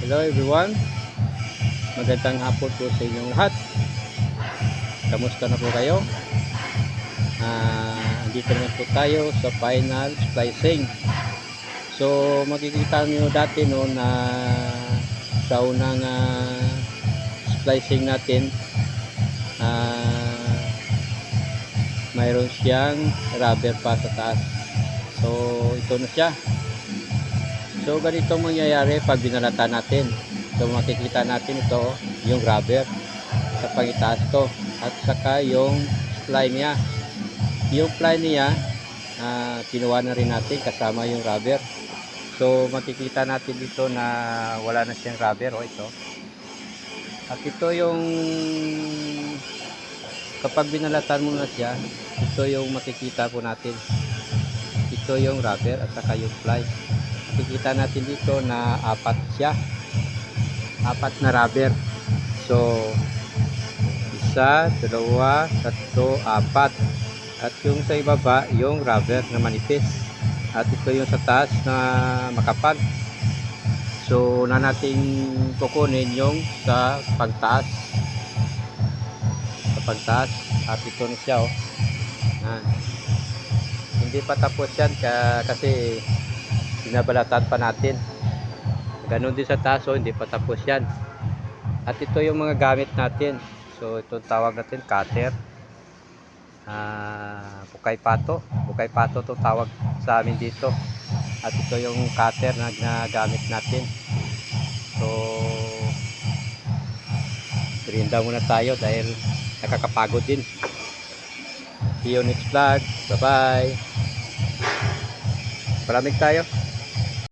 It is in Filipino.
Hello everyone, magandang hapon po sa inyong lahat. Kamusta na po kayo? Andito naman po tayo sa final splicing. So makikita nyo dati no na sa unang splicing natin mayroon siyang rubber pa sa taas. So ito na siya. So ganito mangyayari pag binalatan natin. So makikita natin ito yung rubber sa pangitaas to at saka yung ply niya. Yung ply niya kinuha na rin natin kasama yung rubber. So makikita natin dito na wala na siyang rubber ito. At ito yung kapag binalatan mo na siya, ito yung makikita po natin. Ito yung rubber at saka yung ply. Makikita natin dito na apat siya, apat na rubber. So isa, dalawa, tatlo, apat. At yung sa ibaba yung rubber na manipis at ito yung sa taas na makapal. So na natin kukunin yung sa pagtaas, sa pagtaas. At ito na siya hindi pa tapos yan kasi binabalatan pa natin. Ganon din sa taso, hindi pa tapos yan. At ito yung mga gamit natin. So ito tawag natin cutter, bukay pato. Bukay pato to tawag sa amin dito. At ito yung cutter na gamit natin. So rinda muna tayo dahil nakakapagod din. See you next vlog. Bye bye. Maraming tayo.